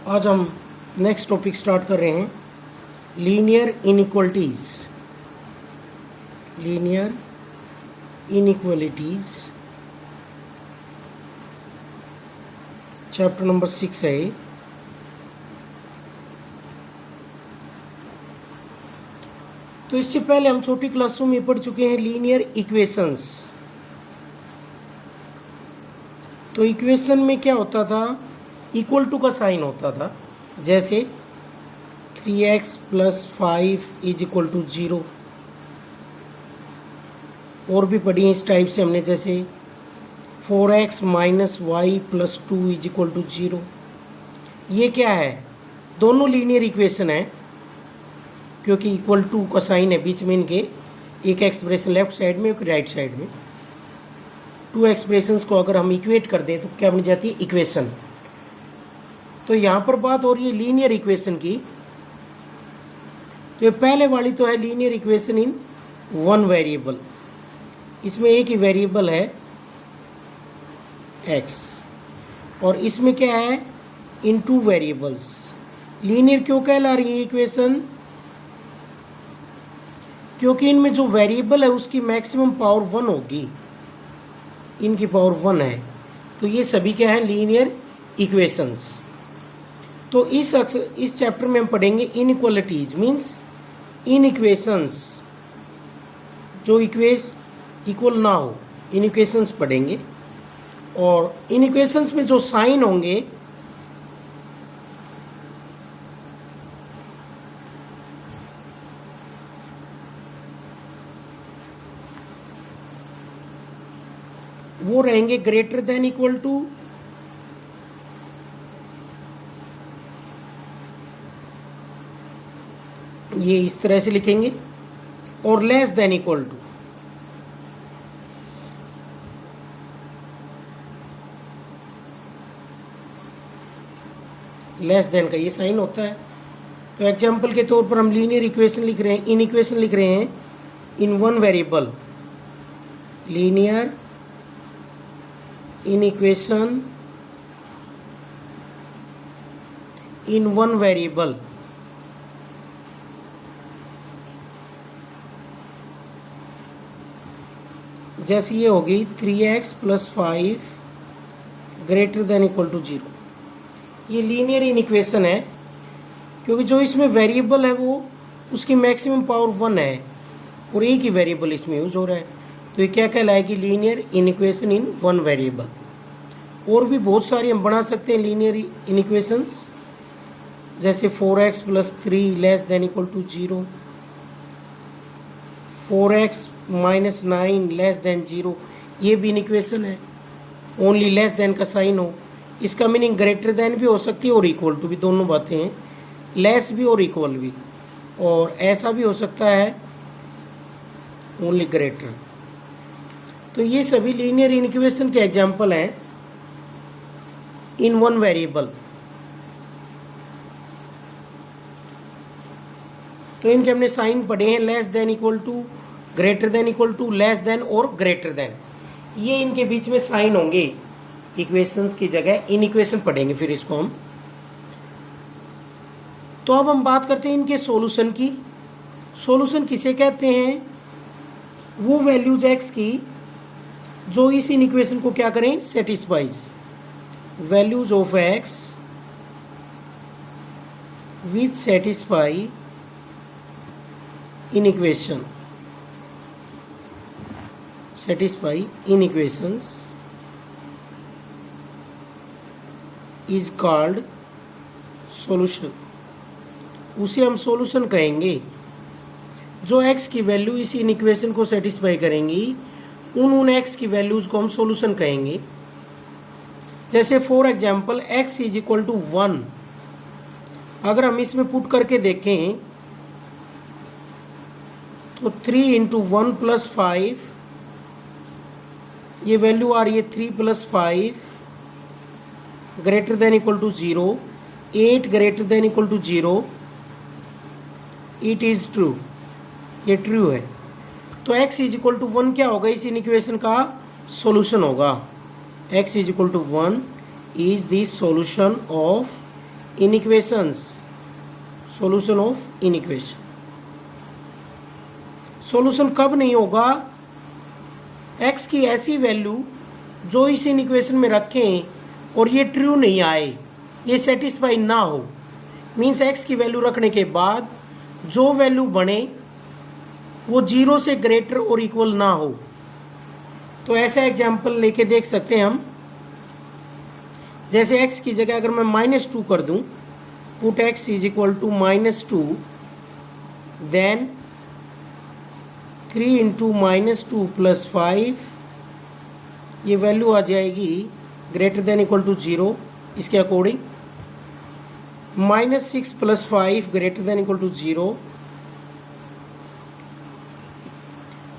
आज हम next topic start कर रहे हैं, linear inequalities. Linear inequalities chapter number 6 है। तो इससे पहले हम छोटी क्लासों में पढ़ चुके हैं लीनियर इक्वेशंस। तो इक्वेशन में क्या होता था, इक्वल टू का साइन होता था, जैसे 3x + 5 = 0। और भी पढ़ी है इस टाइप से हमने, जैसे 4x - y + 2 = 0। ये क्या है, दोनों लीनियर इक्वेशन है, क्योंकि इक्वल टू का साइन है बीच में इनके, एक एक्सप्रेशन लेफ्ट साइड में एक राइट साइड में। टू एक्सप्रेशंस को अगर हम इक्वेट कर दें तो क्या बन जाती है, इक्वेशन। तो यहाँ पर बात हो रही है लीनियर इक्वेशन की। तो ये पहले वाली तो है linear equation in one variable, इसमें एक ही वेरिएबल है x, और इसमें क्या है, इन टू वेरिएबल्स। लीनियर क्यों कहला रही है इक्वेशन, क्योंकि इनमें जो वेरिएबल है उसकी मैक्सिमम पावर 1 होगी, इनकी पावर 1 है। तो ये सभी क्या है, लीनियर इक्वेशंस। तो इस चैप्टर में हम पढ़ेंगे इनइक्वालिटीज, मीन्स इन इक्वेशंस जो इक्वल ना हो, इन इक्वेशंस पढ़ेंगे। और इन इक्वेशंस में जो साइन होंगे वो रहेंगे ग्रेटर देन इक्वल टू, ये इस तरह से लिखेंगे, और less than equal to. Less than का ये साइन होता है। तो एग्जांपल के तौर पर हम लीनियर इक्वेशन लिख रहे हैं, इन इक्वेशन लिख रहे हैं इन one variable, linear in equation in one variable. जैसे ये होगी 3x + 5 > 0। ये लीनियर इनइक्वेशन है, क्योंकि जो इसमें वेरिएबल है वो उसकी मैक्सिमम पावर 1 है, और एक ही वेरिएबल इसमें यूज हो रहा है। तो ये क्या कहलाएगी, linear inequation in one variable. और भी बहुत सारी हम बना सकते हैं लीनियर इनइक्वेशंस, जैसे 4x + 3 <= 0, 4x - 9 <= 0। ये भी इनइक्वेशन है, ओनली लेस देन का साइन हो। इसका मीनिंग ग्रेटर देन भी हो सकती है और इक्वल टू भी, दोनों बातें हैं, लेस भी और इक्वल भी। और ऐसा भी हो सकता है ओनली ग्रेटर। तो ये सभी लीनियर इनइक्वेशन के एग्जांपल हैं इन वन वेरिएबल। तो इनके हमने साइन पढ़े हैं, less than equal to, greater than equal to, less than और ग्रेटर देन। ये इनके बीच में साइन होंगे, इक्वेशंस की जगह इन इक्वेशन पढ़ेंगे फिर इसको हम। तो अब हम बात करते हैं इनके सॉल्यूशन की। सॉल्यूशन किसे कहते हैं, वो वैल्यूज x की जो इस इन इक्वेशन को क्या करें, satisfies. Values of x which satisfy in equation, satisfy in equations is called solution. उसे हम सॉल्यूशन कहेंगे। जो x की वैल्यू इस इन इक्वेशन को सेटिस्फाई करेंगी, उन x की वैल्यूज को हम सॉल्यूशन कहेंगे। जैसे फॉर एग्जांपल x = 1, अगर हम इसमें पुट करके देखें तो 3 × 1 + 5, ये वैल्यू आ रही है 3 + 5 > 0, 8 > 0, इट इज ट्रू, ये ट्रू है। तो x = 1 क्या होगा, इस इक्वेशन का सॉल्यूशन होगा। x = 1 is the solution of inequations, solution of inequation. Solution कब नहीं होगा? x की ऐसी वैल्यू जो इस इनइक्वेशन में रखें और ये ट्रू नहीं आए, ये सेटिस्फाई ना हो, मीन्स x की वैल्यू रखने के बाद जो वैल्यू बने वो 0 से ग्रेटर और इक्वल ना हो। तो ऐसा एग्जाम्पल लेके देख सकते हैं हम। जैसे x की जगह अगर मैं -2 कर दूं, put x is equal to -2, then 3 into -2 plus 5, ये वैल्यू आ जाएगी ग्रेटर देन इक्वल टू 0 इसके according. -6 plus 5 greater than equal to 0,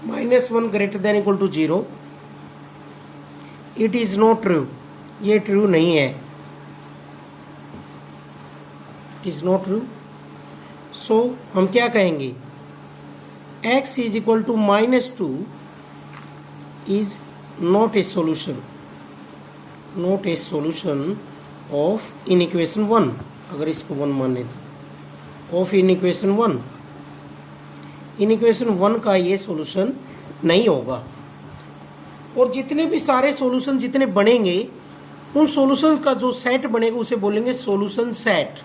-1 greater than equal to 0। It is not true, ये ट्रू नहीं है, it is not true. So हम क्या कहेंगे? x is equal to -2 is not a solution, not a solution of inequation 1, अगर इसको 1 माने तो, ऑफ इनइक्वेशन 1। इनइक्वेशन 1 का ये सॉल्यूशन नहीं होगा। और जितने भी सारे सॉल्यूशन जितने बनेंगे, उन सॉल्यूशन का जो सेट बनेगा उसे बोलेंगे सॉल्यूशन सेट।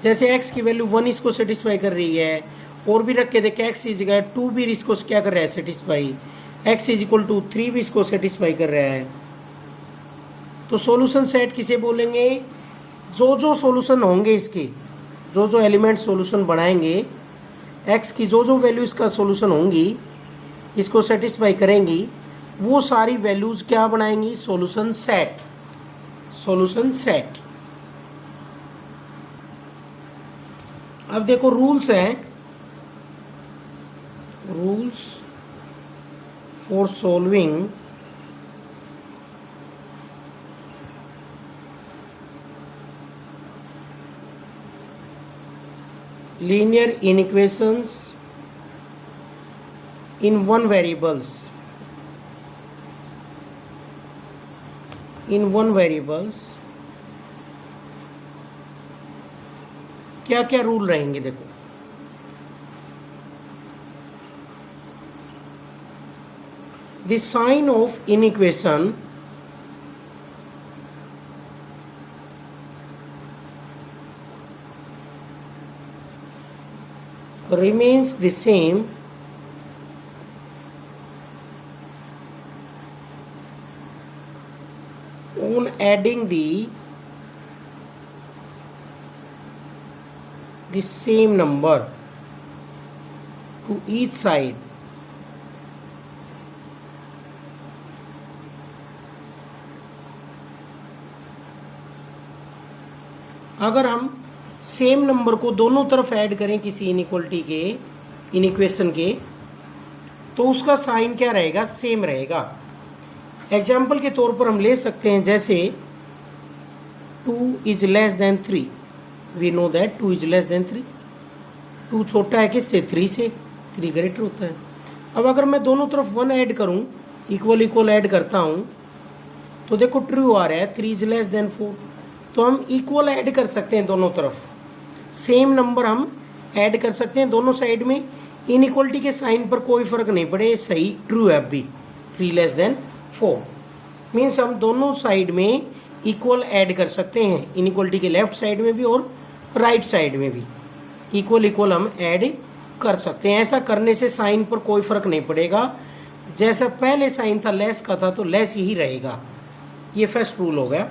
जैसे x की वैल्यू 1 इसको सेटिस्फाई कर रही है, और भी रख के देखे x इज इक्वल 2 भी इसको क्या कर रहा है? Satisfy. x is equal to 3 भी इसको सेटिस्फाई कर रहा है। तो सॉल्यूशन सेट किसे बोलेंगे? जो जो सॉल्यूशन होंगे इसके, जो जो एलिमेंट सॉल्यूशन बनाएंगे, x की जो जो वैल्यू इसका सॉल्यूशन होंगी, इसको सेटिस्फाई करेंगी, वो सारी वैल्यूज क्या बनाएंगी? Solution set, solution set. अब देखो रूल्स हैं, rules for solving linear inequations in one variables, in one variables क्या क्या रूल रहेंगे? देखो, the sign of inequation remains the same on adding the same number to each side. अगर हम same number को दोनों तरफ ऐड करें किसी इनइक्वलिटी के, इनइक्वेशन के, तो उसका साइन क्या रहेगा? सेम रहेगा। एग्जाम्पल के तौर पर हम ले सकते हैं, जैसे 2 is less than 3, we know that 2 is less than 3, 2 छोटा है किससे? 3 से, 3 ग्रेटर होता है। अब अगर मैं दोनों तरफ 1 ऐड करूं, इक्वल इक्वल ऐड करता हूं, तो देखो ट्रू आ रहा है, 3 इज लेस देन 4। तो हम इक्वल ऐड कर सकते हैं दोनों तरफ, सेम नंबर हम ऐड कर सकते हैं दोनों साइड में। इनइक्वलिटी के साइन पर कोई फर्क नहीं पड़े, सही ट्रू है भी। 3 लेस देन 4 मीन्स हम दोनों साइड में इक्वल ऐड कर सकते हैं, इनइक्वलिटी के लेफ्ट साइड में भी और राइट साइड में भी इक्वल इक्वल हम ऐड कर सकते हैं। ऐसा करने से साइन पर कोई फर्क नहीं पड़ेगा, जैसा पहले साइन था लेस का था तो लेस ही रहेगा। ये फर्स्ट रूल हो गया।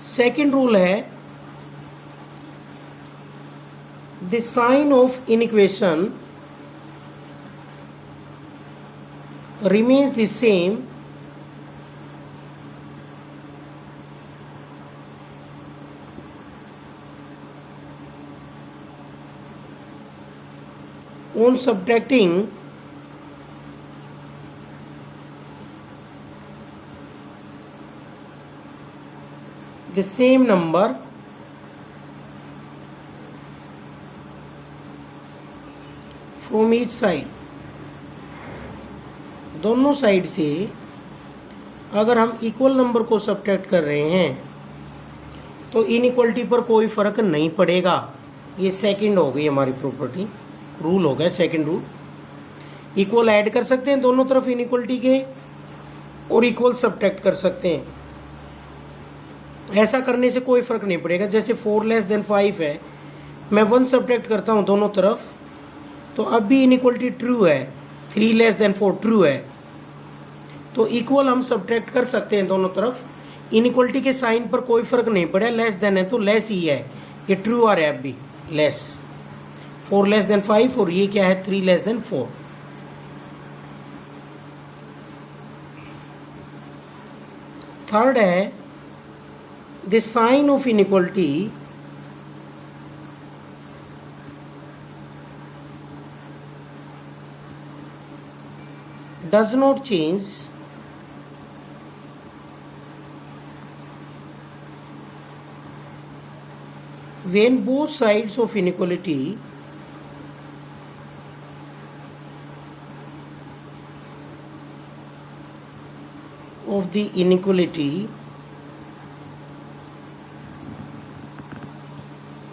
सेकंड रूल है, the sign of inequation remains the same on subtracting the same number from each side. दोनों साइड से अगर हम इक्वल नंबर को सब्ट्रैक्ट कर रहे हैं तो इनइक्वलिटी पर कोई फर्क नहीं पड़ेगा। ये सेकंड हो गई हमारी प्रॉपर्टी, रूल हो गया सेकंड रूल। इक्वल ऐड कर सकते हैं दोनों तरफ इनइक्वलिटी के और इक्वल सब्ट्रैक्ट कर सकते हैं। ऐसा करने से कोई फर्क नहीं पड़ेगा। जैसे 4 लेस देन 5 है, मैं 1 सब्ट्रैक्ट करता हूँ दोनों तरफ, तो अब भी इनइक्वलिटी ट्रू है। 3 लेस देन 4 ट्रू है, तो इक्वल हम सब्ट्रैक्ट कर सकते हैं दोनों तरफ। इनइक्वलिटी के साइन पर कोई फर्क नहीं पड़ा, लेस देन है तो लेस ही है, ये ट्रू आ रहा है अब भी लेस। 4 लेस देन 5 और ये क्या है 3 लेस देन 4। थर्ड है the sign of inequality does not change when both sides of inequality of the inequality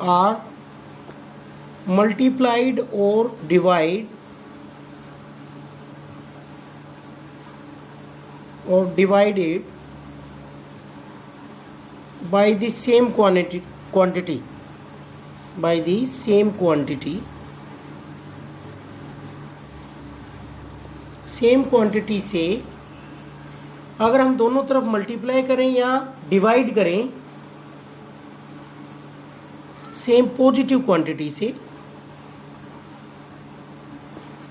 are multiplied or divided by the same quantity by the same quantity से अगर हम दोनों तरफ मल्टीप्लाई करें या divide करें same positive quantity से,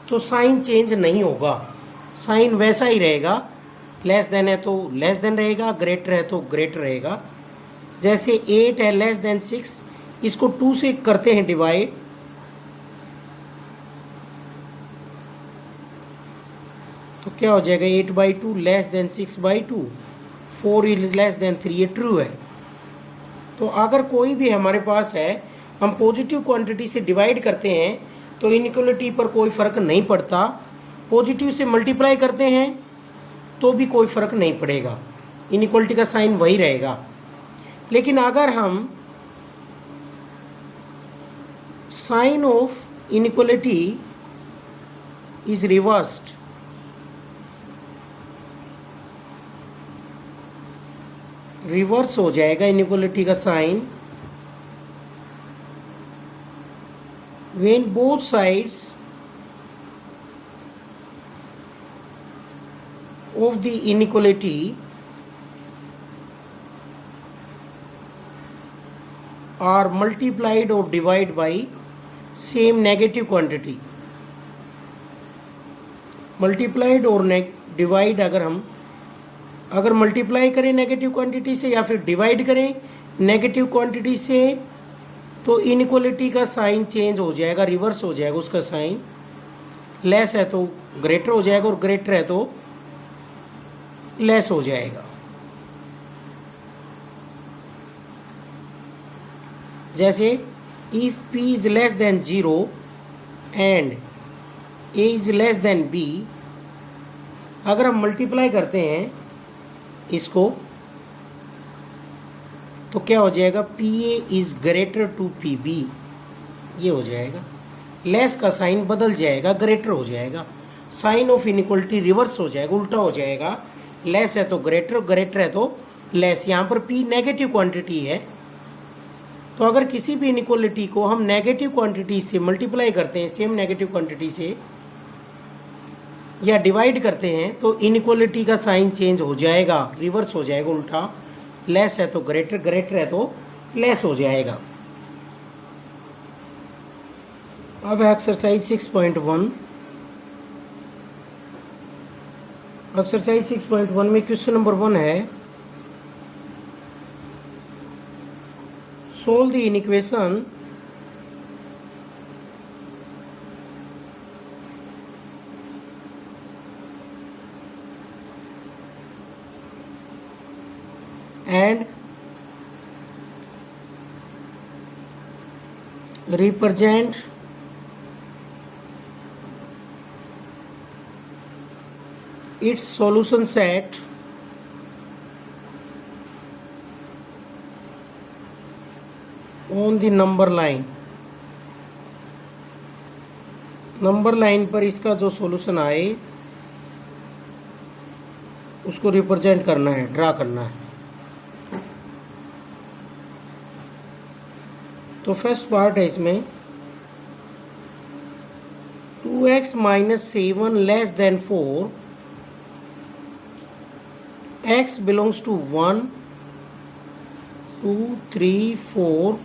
तो साइन चेंज नहीं होगा, साइन वैसा ही रहेगा। लेस देन है तो लेस देन रहेगा, ग्रेटर है तो ग्रेटर रहेगा। जैसे 8 है लेस देन 6, इसको 2 से करते हैं डिवाइड, तो क्या हो जाएगा 8/2 less than 6/2, 4 is less than 3, ये ट्रू है। तो अगर कोई भी हमारे पास है, हम पॉजिटिव क्वांटिटी से डिवाइड करते हैं तो इनइक्वलिटी पर कोई फर्क नहीं पड़ता। पॉजिटिव से मल्टीप्लाई करते हैं तो भी कोई फर्क नहीं पड़ेगा, इनइक्वलिटी का साइन वही रहेगा। लेकिन अगर हम sign of inequality is reversed, reverse हो जाएगा इनइक्वलिटी का sign when both sides of the inequality are multiplied or divided by same negative quantity। Multiplied और डिवाइड अगर मल्टीप्लाई करें नेगेटिव क्वांटिटी से या फिर डिवाइड करें नेगेटिव क्वांटिटी से, तो इनइक्वलिटी का साइन चेंज हो जाएगा, रिवर्स हो जाएगा उसका साइन। लेस है तो ग्रेटर हो जाएगा और ग्रेटर है तो लेस हो जाएगा। जैसे if p is less then 0 and a is less then b, अगर हम मल्टीप्लाई करते हैं इसको तो क्या हो जाएगा PA is greater to PB, ये हो जाएगा। लेस का साइन बदल जाएगा, ग्रेटर हो जाएगा, साइन ऑफ इनइक्वलिटी रिवर्स हो जाएगा, उल्टा हो जाएगा। लेस है तो ग्रेटर, ग्रेटर है तो लेस। यहाँ पर P नेगेटिव क्वांटिटी है, तो अगर किसी भी इनइक्वलिटी को हम नेगेटिव क्वांटिटी से मल्टीप्लाई करते हैं, सेम नेगेटिव क्वांटिटी से, या डिवाइड करते हैं, तो इनइक्वलिटी का साइन चेंज हो जाएगा, रिवर्स हो जाएगा, उल्टा। लेस है तो ग्रेटर, ग्रेटर है तो लेस हो जाएगा। अब एक्सरसाइज 6.1। एक्सरसाइज 6.1 में क्वेश्चन नंबर 1 है solve the inequation and represent its solution set on the number line पर इसका जो सॉल्यूशन आए उसको रिप्रेजेंट करना है, ड्रा करना है। तो फर्स्ट पार्ट है इसमें 2x minus 7 less than 4, x belongs to 1 2 3 4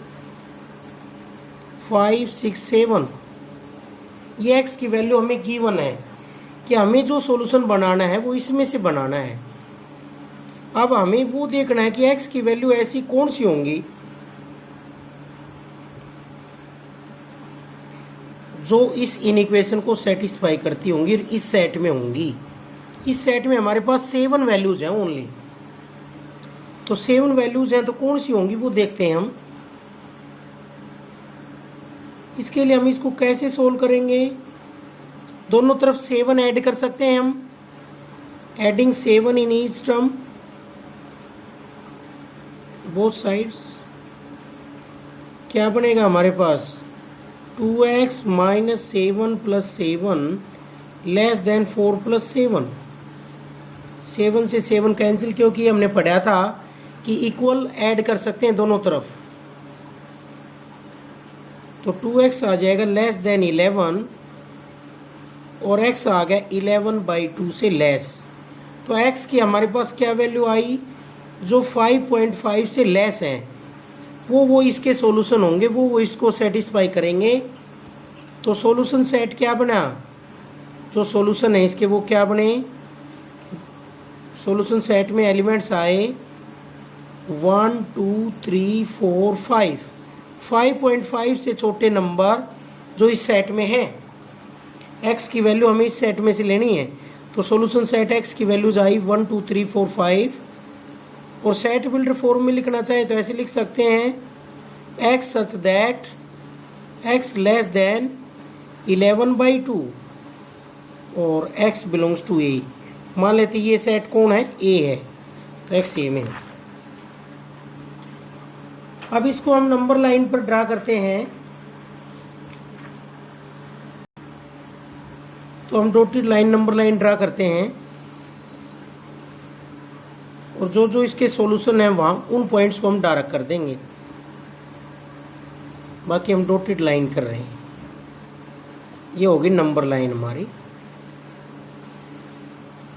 5 6 7। ये x की वैल्यू हमें गिवन है कि हमें जो सॉल्यूशन बनाना है वो इसमें से बनाना है। अब हमें वो देखना है कि x की वैल्यू ऐसी कौन सी होंगी जो इस इनइक्वेशन को सेटिस्फाई करती होंगी और इस सेट में होंगी। इस सेट में हमारे पास 7 वैल्यूज हैं ओनली। तो 7 वैल्यूज हैं तो कौन सी होंगी वो देखते हैं हम। इसके लिए हम इसको कैसे सोल्व करेंगे, दोनों तरफ 7 ऐड कर सकते हैं हम, adding 7 in each term both sides. क्या बनेगा हमारे पास 2x minus 7 plus 7 less than 4 plus 7। 7 से 7 कैंसिल क्योंकि हमने पढ़ा था कि इक्वल ऐड कर सकते हैं दोनों तरफ। तो 2x आ जाएगा लेस देन 11 और x आ गया 11/2 से लेस। तो x की हमारे पास क्या वैल्यू आई, जो 5.5 से लेस है वो इसके सॉल्यूशन होंगे, वो इसको सेटिस्फाई करेंगे। तो सॉल्यूशन सेट क्या बना, जो सॉल्यूशन है इसके वो क्या बने, सॉल्यूशन सेट में एलिमेंट्स आए 1 2 3 4 5। 5.5 से छोटे नंबर जो इस सेट में है, x की वैल्यू हमें इस सेट में से लेनी है। तो सॉल्यूशन सेट x की वैल्यूज आई 1 2 3 4 5। और सेट बिल्डर फॉर्म में लिखना चाहे तो ऐसे लिख सकते हैं x such that x less than 11/2 और x बिलोंग्स टू a। मान लेते ये सेट कौन है, a है, तो x a में है। अब इसको हम नंबर लाइन पर ड्रा करते हैं। तो हम dotted line number line draw करते हैं और जो जो इसके सॉल्यूशन है वहां उन पॉइंट्स को हम डार्क कर देंगे। बाकी हम डॉटेड लाइन कर रहे हैं। ये होगी नंबर लाइन हमारी।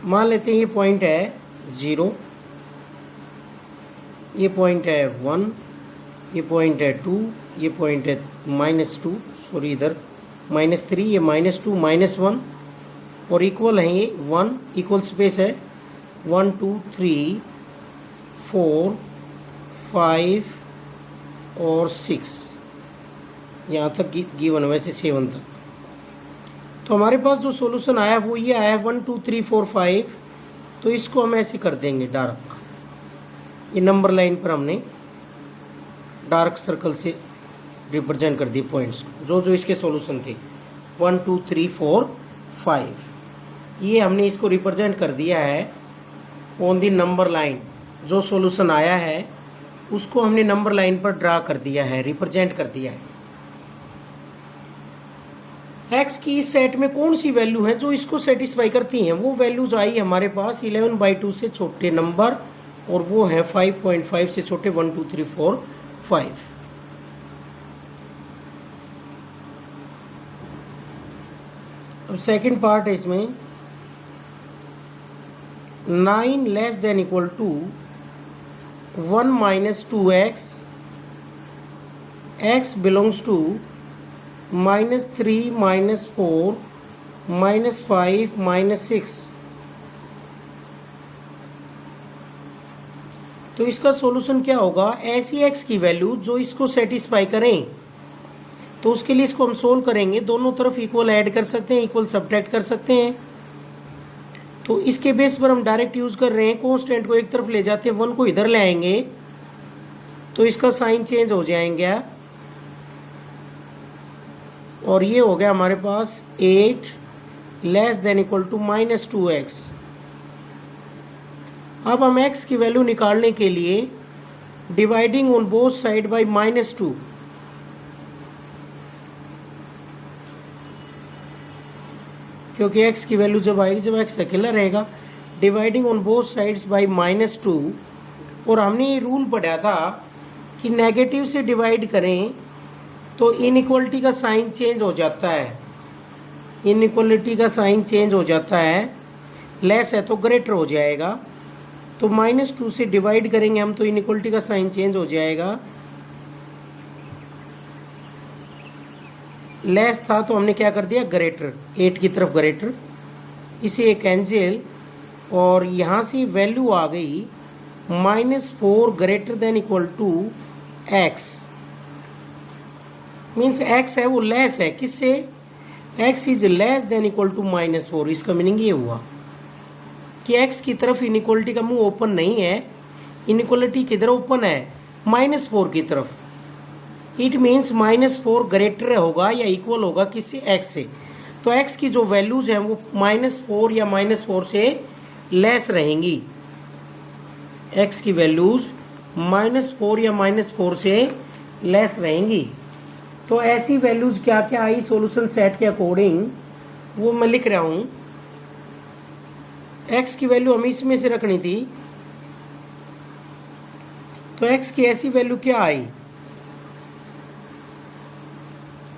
मान लेते हैं ये पॉइंट है 0, ये पॉइंट है 1, ये पॉइंट है 2, ये पॉइंट है -2, सॉरी इधर -3, ये -2 -1 और इक्वल है ये 1, इक्वल स्पेस है 1 2 3 4 5 और 6, यहाँ तक गिवन है, वैसे 7 तक। तो हमारे पास जो सॉल्यूशन आया वो ये आया 1 2 3 4 5। तो इसको हम ऐसे कर देंगे डार्क। ये नंबर लाइन पर हमने डार्क सर्कल से रिप्रेजेंट कर दिए पॉइंट्स, जो जो इसके सॉल्यूशन थे 1 2 3 4 5। ये हमने इसको रिप्रेजेंट कर दिया है ऑन दी नंबर लाइन। जो सॉल्यूशन आया है उसको हमने नंबर लाइन पर ड्रा कर दिया है, रिप्रेजेंट कर दिया है। x की इस सेट में कौन सी वैल्यू है जो इसको सेटिस्फाई करती हैं, वो वैल्यूज आई हमारे पास 11/2 से छोटे नंबर और वो है 5.5 से छोटे 1 2 3 4 5। अब सेकंड पार्ट है इसमें 9 less than equal to 1 minus 2x, x belongs to -3 -4 -5 -6। तो इसका सॉल्यूशन क्या होगा, ऐसी x की वैल्यू जो इसको सेटिस्फाई करें। तो उसके लिए इसको हम सोल्व करेंगे, दोनों तरफ इक्वल ऐड कर सकते हैं, इक्वल सब्ट्रैक्ट कर सकते हैं। तो इसके बेस पर हम डायरेक्ट यूज कर रहे हैं, कांस्टेंट को एक तरफ ले जाते हैं, 1 को इधर ले आएंगे तो इसका साइन चेंज हो जाएंगे। और ये हो गया हमारे पास 8 less than equal to -2x। अब हम x की वैल्यू निकालने के लिए dividing on both side by -2 क्योंकि x की वैल्यू जब आएगी जब x अकेला रहेगा, dividing on both sides by -2। और हमने ये रूल पढ़ा था कि नेगेटिव से डिवाइड करें तो इनइक्वलिटी का साइन चेंज हो जाता है, इनइक्वलिटी का साइन चेंज हो जाता है, लेस है तो ग्रेटर हो जाएगा। तो -2 से डिवाइड करेंगे हम तो इनइक्वलिटी का साइन चेंज हो जाएगा, लेस था तो हमने क्या कर दिया ग्रेटर, 8 की तरफ ग्रेटर, इसे एक कैंसिल, और यहाँ से वैल्यू आ गई -4 greater than equal to x। Means x है वो लेस है किससे, x is less than equal to -4। इसका मीनिंग ये हुआ कि x की तरफ इनइक्वलिटी का मुंह ओपन नहीं है, इनइक्वलिटी किधर ओपन है, -4 की तरफ। इट मीन्स -4 ग्रेटर होगा या इक्वल होगा किससे, x से। तो x की जो वैल्यूज हैं वो -4 या -4 से लेस रहेंगी, x की वैल्यूज -4 या -4 से लेस रहेंगी। तो ऐसी वैल्यूज क्या क्या आई सॉल्यूशन सेट के अकॉर्डिंग, वो मैं लिख रहा हूं। x की वैल्यू हमें इसमें से रखनी थी, तो x की ऐसी वैल्यू क्या आई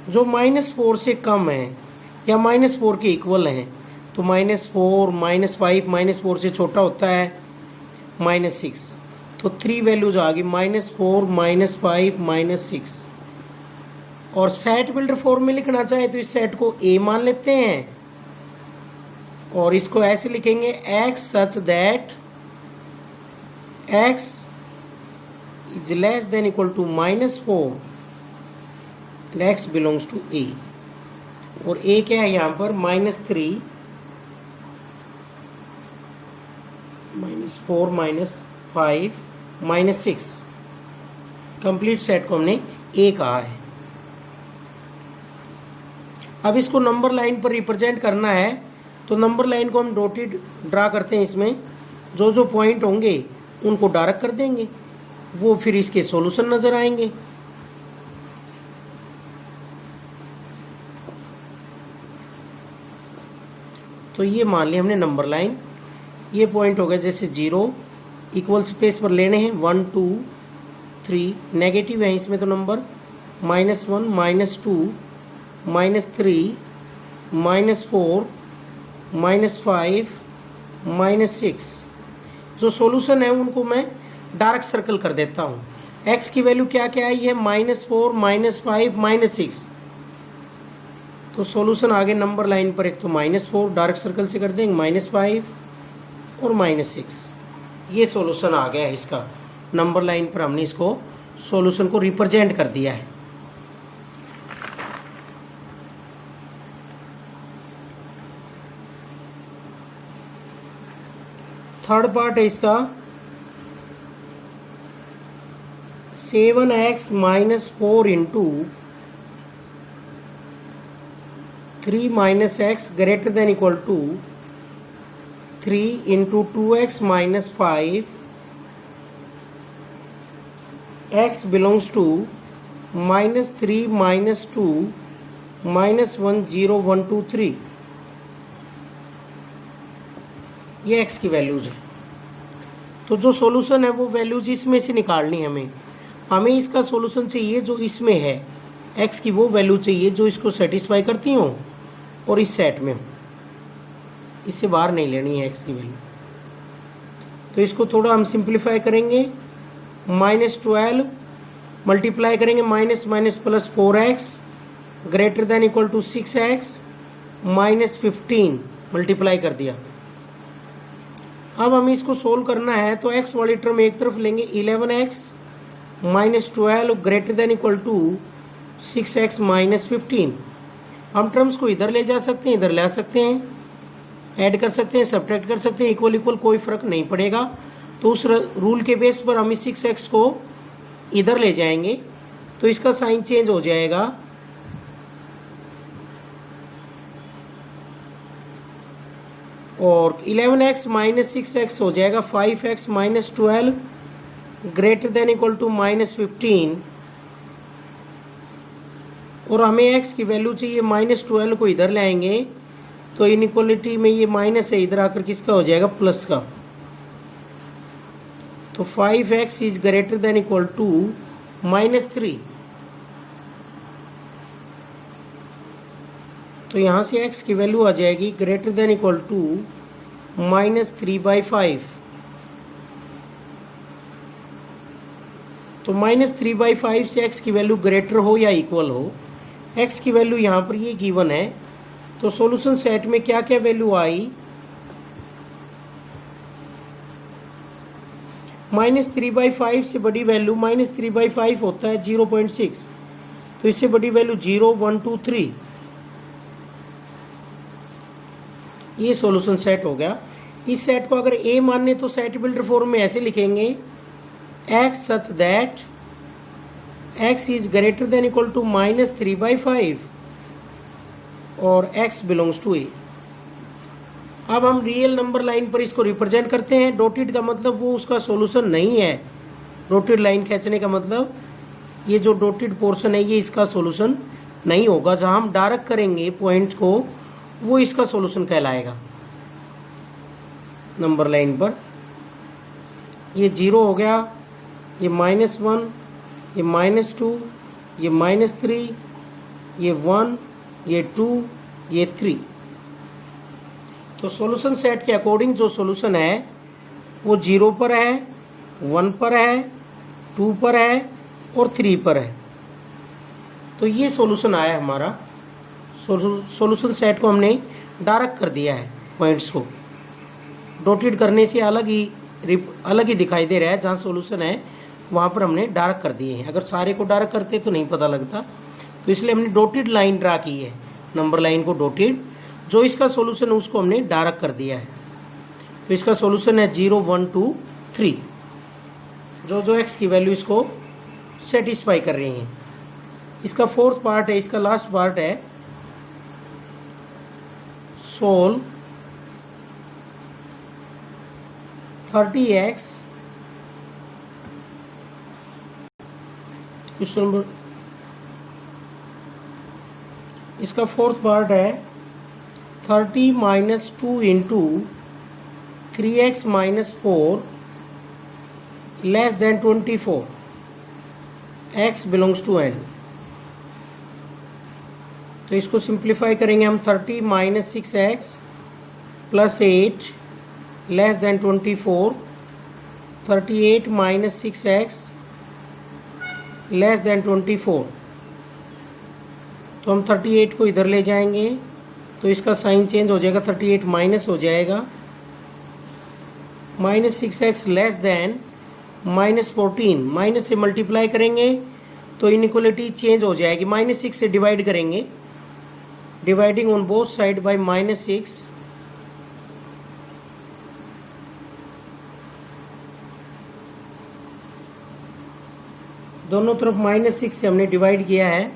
जो -4 से कम है या -4 के इक्वल है। तो -4, -5, -4 से छोटा होता है -6। तो 3 वैल्यूज आ गई, -4, -5, -6। और सेट बिल्डर फॉर्म में लिखना चाहे तो इस सेट को A मान लेते हैं और इसको ऐसे लिखेंगे x such that x is less than equal to -4 and x belongs to A। और A क्या है यहाँ पर, -3, -4, -5, -6। कंप्लीट सेट को हमने A कहा है। अब इसको नंबर लाइन पर रिप्रेजेंट करना है, तो नंबर लाइन को हम डॉटेड ड्रा करते हैं। इसमें जो जो पॉइंट होंगे उनको डार्क कर देंगे, वो फिर इसके सॉल्यूशन नजर आएंगे। तो ये मान लिया हमने नंबर लाइन, ये पॉइंट हो गया जैसे 0, इक्वल स्पेस पर लेने हैं 1, 2, 3, नेगेटिव है इसमें तो नंबर -1, -2, -3, -4, -5, -6। जो सॉल्यूशन है उनको मैं डार्क सर्कल कर देता हूँ। x की वैल्यू क्या क्या आई है, -4, -5, -6। तो सॉल्यूशन आगे नंबर लाइन पर एक तो -4 डार्क सर्कल से कर देंगे, -5 और -6। ये सॉल्यूशन आ गया है इसका, नंबर लाइन पर हमने इसको सॉल्यूशन को रिप्रेजेंट कर दिया है। थर्ड पार्ट है इसका 7x - 4 into 3 - x greater than equal to 3 into 2x - 5 x belongs to -3 -2 -1 0 1 2 3। ये x की वैल्यूज है। तो जो सॉल्यूशन है वो वैल्यूज इसमें से निकालनी है हमें इसका सॉल्यूशन चाहिए जो इसमें है, x की वो वैल्यू चाहिए जो इसको सेटिस्फाई करती हो और इस सेट में हो, इससे बाहर नहीं लेनी है x की वैल्यू। तो इसको थोड़ा हम सिंप्लीफाई करेंगे, -12 मल्टीप्लाई करेंगे -- +4x greater than equal to 6x -15 multiply कर दिया। अब हमें इसको सोल्व करना है तो x वाली टर्म एक तरफ लेंगे, 11x -12 greater than equal to 6x -15। हम टर्म्स को इधर ले जा सकते हैं, इधर ला सकते हैं, ऐड कर सकते हैं, सब्ट्रैक्ट कर सकते हैं, इक्वल इक्वल कोई फर्क नहीं पड़ेगा। तो उस रूल के बेस पर हम 6x को इधर ले जाएंगे तो इसका साइन चेंज हो जाएगा, और 11x - 6x हो जाएगा 5x -12 greater than equal to -15। और हमें x की वैल्यू चाहिए, -12 को इधर लाएंगे तो इनइक्वालिटी में ये माइनस है, इधर आकर किसका हो जाएगा, प्लस का। तो 5x is greater than equal to -3। तो यहाँ से x की वैल्यू आ जाएगी ग्रेटर देन इक्वल टू -3/5। तो -3/5 से x की वैल्यू ग्रेटर हो या इक्वल हो, x की वैल्यू यहाँ पर ये गिवन है। तो सॉल्यूशन सेट में क्या क्या वैल्यू आई, -3/5 से बड़ी वैल्यू, -3/5 होता है 0.6, तो इससे बड़ी वैल्यू 0, 1, 2, 3। ये सॉल्यूशन सेट हो गया। इस सेट को अगर ए मानने तो सेट बिल्डर फॉर्म में ऐसे लिखेंगे, x such that x is greater than equal to -3/5 और x बिलोंग्स टू ए। अब हम रियल नंबर लाइन पर इसको रिप्रेजेंट करते हैं। डॉटेड का मतलब वो उसका सॉल्यूशन नहीं है। डॉटेड लाइन खींचने का मतलब ये जो डॉटेड पोर्शन है ये इसका सॉल्यूशन नहीं होगा। जहां हम डार्क करेंगे पॉइंट को वो इसका सॉल्यूशन कहलाएगा। नंबर लाइन पर ये 0 हो गया, ये -1, ये -2, ये -3, ये 1, ये 2, ये 3। तो सॉल्यूशन सेट के अकॉर्डिंग जो सॉल्यूशन है वो 0 पर है, 1 पर है, 2 पर है और 3 पर है। तो ये सॉल्यूशन आया हमारा। सॉल्यूशन सेट को हमने डार्क कर दिया है, पॉइंट्स को डॉटेड करने से अलग ही दिखाई दे रहा है। जहाँ सॉल्यूशन है वहाँ पर हमने डार्क कर दिए हैं। अगर सारे को डार्क करते तो नहीं पता लगता, तो इसलिए हमने डॉटेड लाइन ड्रा की है, नंबर लाइन को डॉटेड। जो इसका सॉल्यूशन है उसको हमने डार्क कर दिया है। तो इसका सॉल्यूशन है 0, 1, 2, 3। जो जो x की वैल्यू इसको सेटिस्फाई कर रही हैं। इसका फोर्थ पार्ट है, इसका लास्ट पार्ट है, सोल्व 30x क्वेश्चन नंबर, इसका फोर्थ पार्ट है 30 - 2 × 3x - 4 less than 24, x belongs to n। तो इसको सिंप्लीफाई करेंगे हम। 30 - 6x + 8 less than 24, 38 - 6x less than 24। तो हम 38 को इधर ले जाएंगे तो इसका साइन चेंज हो जाएगा, 38 माइनस हो जाएगा, -6x लेस देन -14। माइनस से मल्टीप्लाई करेंगे तो इनइक्वालिटी चेंज हो जाएगी। -6 से डिवाइड करेंगे, dividing on both side bye -6। दोनों तरफ -6 से हमने डिवाइड किया है,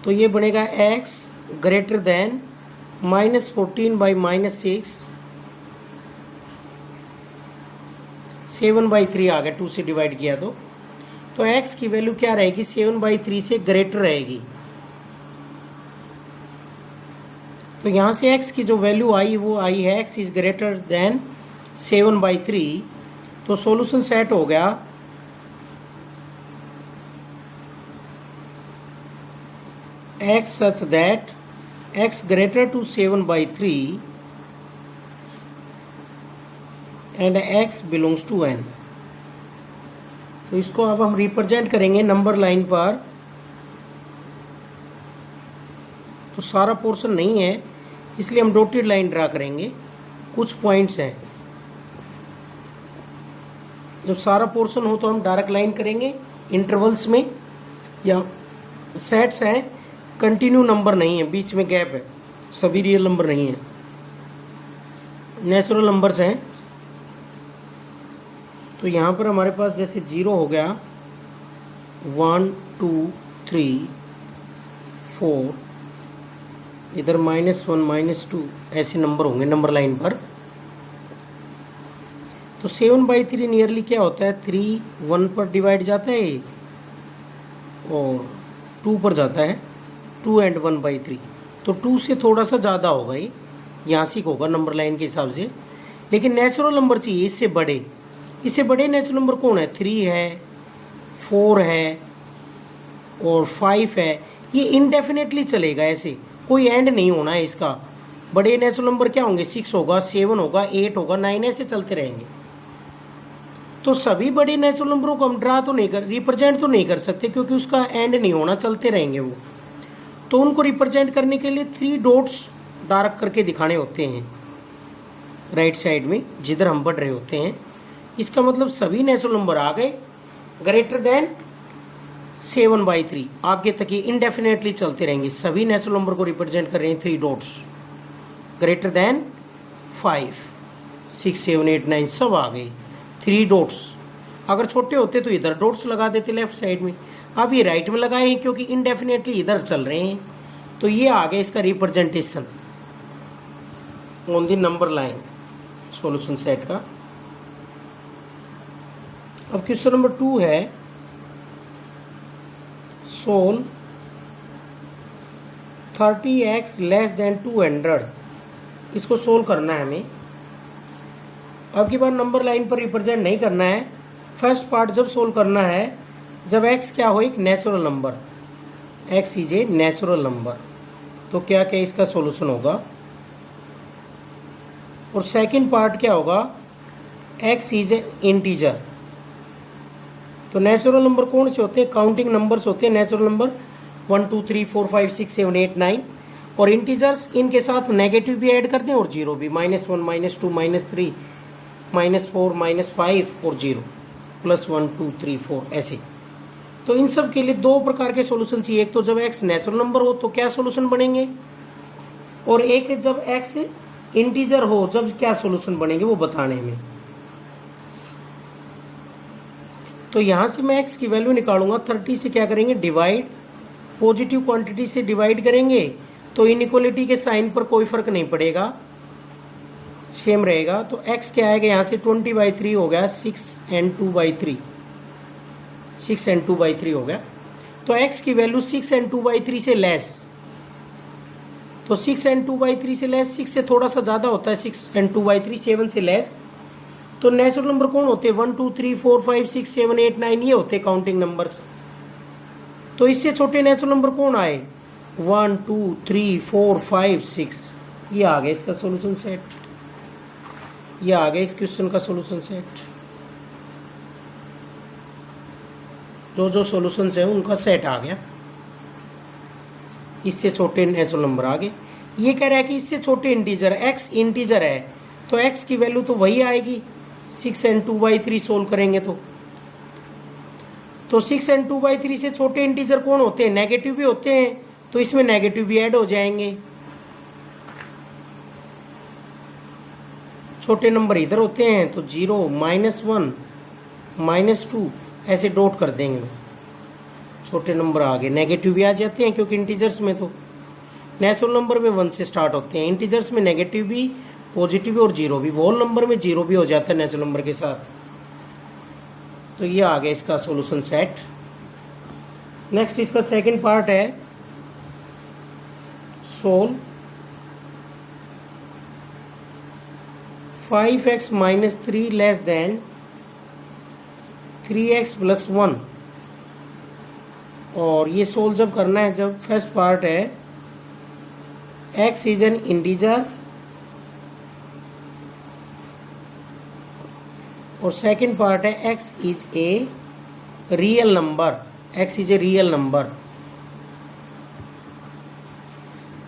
तो ये बनेगा x ग्रेटर देन -14 बाई -6, 7/3 आ गया, 2 से डिवाइड किया तो x की वैल्यू क्या रहेगी, 7/3 से ग्रेटर रहेगी। तो यहाँ से x की जो वैल्यू आई वो आई है x इज ग्रेटर देन 7/3। तो सॉल्यूशन सेट हो गया x such that x greater to 7/3 and x belongs to n। तो इसको अब हम रिप्रेजेंट करेंगे नंबर लाइन पर। तो सारा पोर्शन नहीं है इसलिए हम डॉटेड लाइन ड्रा करेंगे, कुछ पॉइंट्स हैं। जब सारा पोर्शन हो तो हम डार्क लाइन करेंगे इंटरवल्स में, या सेट्स हैं कंटिन्यू नंबर नहीं है, बीच में गैप है, सभी रियल नंबर नहीं है, नेचुरल नंबर्स हैं। तो यहाँ पर हमारे पास जैसे 0 हो गया, 1, 2, 3, 4, इधर -1, -2 ऐसे नंबर होंगे नंबर लाइन पर। तो 7/3 नियरली क्या होता है, 3 1 पर डिवाइड जाता है और 2 पर जाता है, 2 and 1/3। तो 2 से थोड़ा सा ज़्यादा होगा, ये यहाँ से होगा नंबर लाइन के हिसाब से, लेकिन नेचुरल नंबर चाहिए इससे बड़े। इससे बड़े नेचुरल नंबर कौन है? 3 है, 4 है और 5 है। ये इनडेफिनेटली चलेगा, ऐसे कोई एंड नहीं होना है इसका। बड़े नेचुरल नंबर क्या होंगे? 6 होगा, 7 होगा, 8 होगा, 9 ऐसे चलते रहेंगे। तो सभी बड़े नेचुरल नंबरों को हम ड्रा तो नहीं कर, रिप्रेजेंट तो नहीं कर सकते, क्योंकि उसका एंड नहीं होना, चलते रहेंगे वो। तो उनको रिप्रेजेंट करने के लिए 3 डॉट्स डार्क करके दिखाने होते हैं राइट साइड में, जिधर हम बढ़ रहे होते हैं। इसका मतलब सभी नेचुरल नंबर आ गए ग्रेटर देन 7/3, आगे तक ये इनडेफिनेटली चलते रहेंगे। सभी नेचुरल नंबर को रिप्रेजेंट कर रहे हैं 3 डॉट्स, ग्रेटर देन 5, 6, 7, 8, 9 सब आ गए 3 डॉट्स। अगर छोटे होते तो इधर डॉट्स लगा देते लेफ्ट साइड में, अब ये राइट में लगाए हैं क्योंकि इनडेफिनेटली इधर चल रहे हैं। तो ये आ गया इसका representation on the number line solution set का। अब क्वेश्चन नंबर 2 है, सोल्व 30x लेस देन 200। इसको सोल्व करना है हमें। अब की बार नंबर लाइन पर रिप्रेजेंट नहीं करना है। फर्स्ट पार्ट जब सोल्व करना है जब x क्या हो? एक natural number, x is a natural number. तो क्या क्या इसका सॉल्यूशन होगा? और सेकंड पार्ट क्या होगा? x is a integer. तो नेचुरल नंबर कौन से होते हैं? काउंटिंग नंबर्स होते हैं नेचुरल नंबर, 1 2 3 4 5 6 7 8 9। और इंटीजर्स इनके साथ नेगेटिव भी ऐड कर दें और जीरो भी, -1 -2 -3 -4 -5 और 0 +1 2 3 4 ऐसे। तो इन सब के लिए 2 प्रकार के सॉल्यूशन चाहिए। एक तो जब x नेचुरल नंबर हो तो क्या सॉल्यूशन बनेंगे, और एक जब x इंटीजर हो जब क्या सॉल्यूशन बनेंगे वो बताने में। तो यहां से मैं x की वैल्यू निकालूंगा। 30 से क्या करेंगे? डिवाइड, पॉजिटिव क्वांटिटी से डिवाइड करेंगे तो इनइक्वालिटी के साइन पर कोई फर्क नहीं पड़ेगा, सेम रहेगा। तो x क्या आएगा यहाँ से? 20/3 हो गया, 6n2/3, 6n2/3 हो गया। तो x की वैल्यू 6n2/3 से लेस, तो 6n2/3 से लेस, 6 से थोड़ा सा ज़्यादा होता है 6n2/3, 7 से लेस। तो नेचुरल नंबर कौन होते हैं? 1 2 3 4 5 6 7 8 9 ये होते हैं काउंटिंग नंबर्स। तो इससे छोटे नेचुरल नंबर कौन आए? 1 2 3 4 5 6। ये आ गया इसका सॉल्यूशन सेट, ये आ गया इस क्वेश्चन का सॉल्यूशन सेट। जो जो सॉल्यूशंस है उनका सेट आ गया, इससे छोटे नेचुरल नंबर आ गए। ये कह रहा है कि इससे छोटे इंटीजर, x इंटीजर है तो x की वैल्यू तो वही आएगी 6n2/3 सोल्व करेंगे तो 6n2/3 से छोटे इंटीजर कौन होते हैं? नेगेटिव भी होते हैं, तो इसमें नेगेटिव भी ऐड हो जाएंगे। छोटे नंबर इधर होते हैं तो 0 -1 -2 ऐसे डॉट कर देंगे, छोटे नंबर आगे। नेगेटिव भी आ जाते हैं क्योंकि इंटीजर्स में तो नेचुरल नंबर में 1 से स्टार्ट होते हैं, इंटीजर्स में नेगेटिव भी, पॉजिटिव भी और 0 भी। होल नंबर में 0 भी हो जाता है नेचुरल नंबर के साथ। तो ये आ गया इसका सॉल्यूशन सेट। नेक्स्ट इसका सेकंड पार्ट है, solve 5x - 3 less then 3x + 1। और ये सोल्व जब करना है जब फर्स्ट पार्ट है x इज एन इंटीजर और सेकंड पार्ट है x is a real number, x is a real number.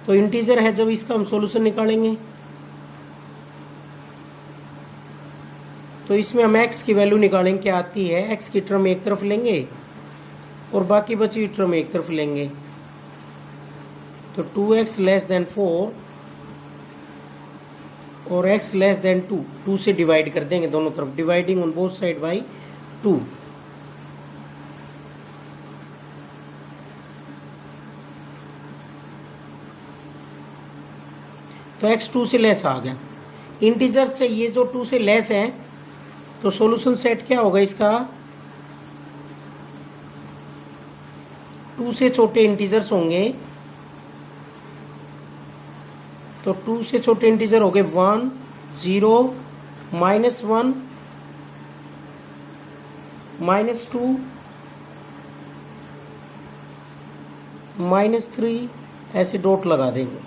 तो इंटीजर है जब इसका हम सॉल्यूशन निकालेंगे तो इसमें हम x की वैल्यू निकालेंगे क्या आती है। x की टर्म एक तरफ लेंगे और बाकी बची हुई टर्म एक तरफ लेंगे। तो 2x लेस देन 4 और x लेस देन 2, 2 से डिवाइड कर देंगे दोनों तरफ, dividing on both side by 2। तो x 2 से लेस आ गया। इंटीजर से ये जो 2 से लेस है तो सॉल्यूशन सेट क्या होगा इसका? 2 से छोटे इंटीजर्स होंगे तो 2 से छोटे इंटीजर हो गए 1, 0, -1, -2, -3, ऐसे डॉट लगा देंगे।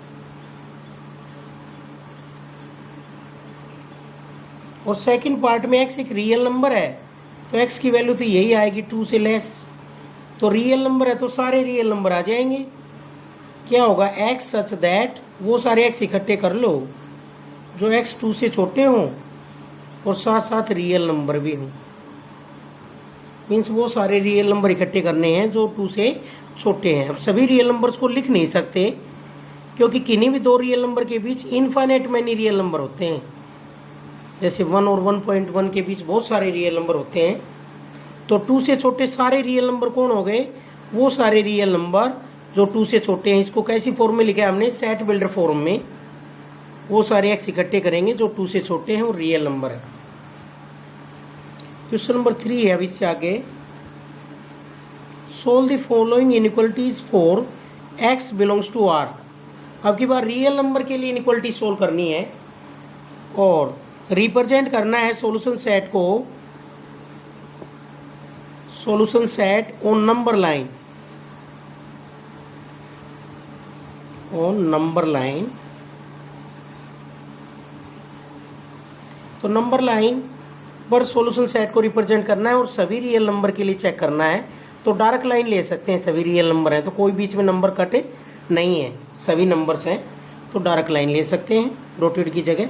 और सेकंड पार्ट में x एक रियल नंबर है तो x की वैल्यू तो यही आएगी 2 से लेस। तो रियल नंबर है तो सारे रियल नंबर आ जाएंगे। क्या होगा, x सच दैट, वो सारे x इकट्ठे कर लो जो x 2 से छोटे हों और साथ साथ रियल नंबर भी हों। मीन्स वो सारे रियल नंबर इकट्ठे करने हैं जो 2 से छोटे हैं। अब सभी रियल नंबर्स को लिख नहीं सकते क्योंकि किन्हीं भी दो रियल नंबर के बीच इनफाइनाइट मैनी रियल नंबर होते हैं। जैसे 1 और 1.1 के बीच बहुत सारे रियल नंबर होते हैं। तो 2 से छोटे सारे रियल नंबर कौन हो गए, वो सारे रियल नंबर जो 2 से छोटे हैं। इसको कैसी फॉर्म में लिखा है हमने, सेट बिल्डर फॉर्म में। वो सारे एक्स इकट्ठे करेंगे जो 2 से छोटे हैं, वो रियल नंबर है। क्वेश्चन नंबर 3 है अब इससे आगे, solve the following inequalities for x belongs to r। अब की बार रियल नंबर के लिए इनइक्वालिटी सोल्व करनी है और रिप्रेजेंट करना है सॉल्यूशन सेट को, solution set on number line, on number line. तो नंबर लाइन पर सॉल्यूशन सेट को रिप्रेजेंट करना है और सभी रियल नंबर के लिए चेक करना है। तो डायरेक्ट लाइन ले सकते हैं, सभी रियल नंबर हैं तो कोई बीच में नंबर कटे नहीं है, सभी नंबर्स हैं तो डायरेक्ट लाइन ले सकते हैं रोटेट की जगह।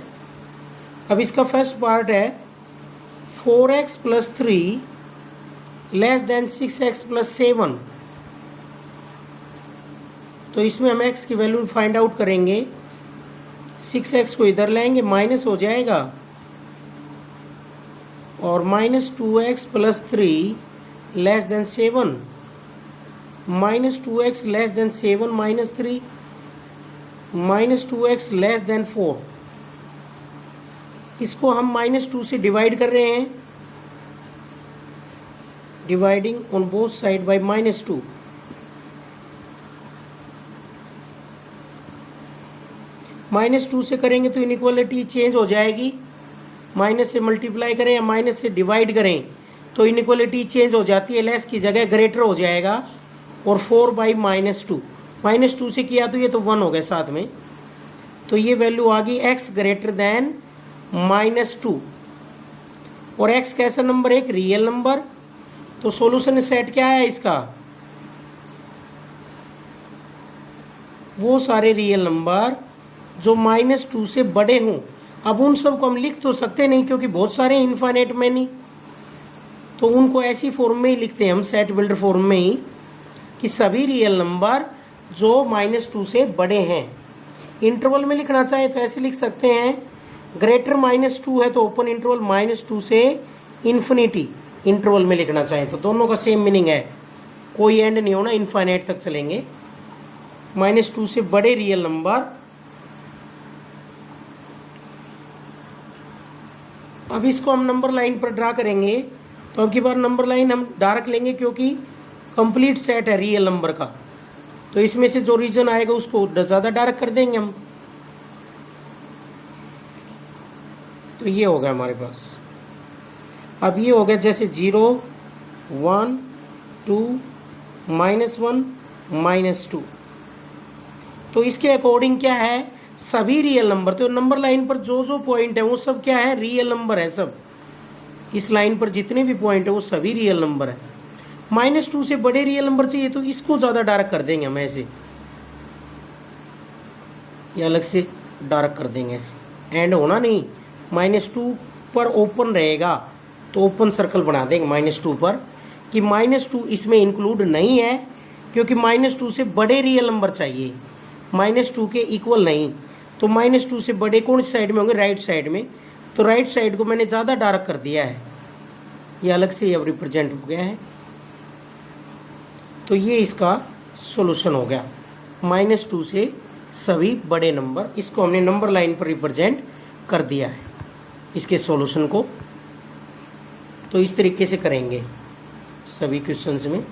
अब इसका फर्स्ट पार्ट है 4x + 3 < 6x + 7। तो इसमें हम x की वैल्यू फाइंड आउट करेंगे। 6x को इधर लाएंगे, माइनस हो जाएगा और -2x + 3 < 7, -2x < 7 -3, -2x < 4। इसको हम -2 से डिवाइड कर रहे हैं, dividing on both side by -2। -2 से करेंगे तो इनइक्वालिटी चेंज हो जाएगी। माइनस से मल्टीप्लाई करें या माइनस से डिवाइड करें तो इनइक्वालिटी चेंज हो जाती है, लेस की जगह ग्रेटर हो जाएगा। और 4/-2, -2 से किया तो ये तो 1 हो गया साथ में। तो ये वैल्यू आ गई x > -2। और x कैसा नंबर है, एक रियल नंबर। तो सॉल्यूशन सेट क्या है इसका, वो सारे रियल नंबर जो -2 से बड़े हों। अब उन सब को हम लिख तो सकते नहीं क्योंकि बहुत सारे इनफाइनाइट मैनी, तो उनको ऐसी फॉर्म में ही लिखते हैं हम, सेट बिल्डर फॉर्म में ही, कि सभी रियल नंबर जो -2 से बड़े हैं। इंटरवल में लिखना चाहे तो ऐसे लिख सकते हैं, ग्रेटर -2 है तो ओपन इंटरवल -2 से इन्फिनिटी इंटरवल में लिखना चाहे तो दोनों का सेम मीनिंग है, कोई एंड नहीं होना, इनफाइनाइट तक चलेंगे। -2 से बड़े रियल नंबर। अब इसको हम नंबर लाइन पर ड्रा करेंगे। तो अब की बार नंबर लाइन हम डायरेक्ट लेंगे क्योंकि कंप्लीट सेट है रियल नंबर का, तो इसमें से जो रीजन आएगा उसको ज़्यादा डायरेक्ट कर देंगे हम। तो ये हो गया हमारे पास। अब ये हो गया जैसे 0, 1, 2, -1, -2। तो इसके अकॉर्डिंग क्या है, सभी रियल नंबर, तो नंबर लाइन पर जो जो पॉइंट है वो सब क्या है, रियल नंबर है सब। इस लाइन पर जितने भी पॉइंट है वो सभी रियल नंबर है। -2 से बड़े रियल नंबर चाहिए तो इसको ज़्यादा डार्क कर देंगे हम ऐसे, या अलग से डार्क कर देंगे ऐसे, एंड होना नहीं। -2 पर ओपन रहेगा तो ओपन सर्कल बना देंगे -2 पर, कि -2 इसमें इंक्लूड नहीं है क्योंकि -2 से बड़े रियल नंबर चाहिए, -2 के इक्वल नहीं। तो -2 से बड़े कौन सी साइड में होंगे, राइट साइड में। तो राइट साइड को मैंने ज़्यादा डार्क कर दिया है, ये अलग से अब रिप्रेजेंट हो गया है। तो ये इसका सॉल्यूशन हो गया, -2 से सभी बड़े नंबर। इसको हमने नंबर लाइन पर रिप्रेजेंट कर दिया है इसके सॉल्यूशन को। तो इस तरीके से करेंगे सभी क्वेश्चंस में।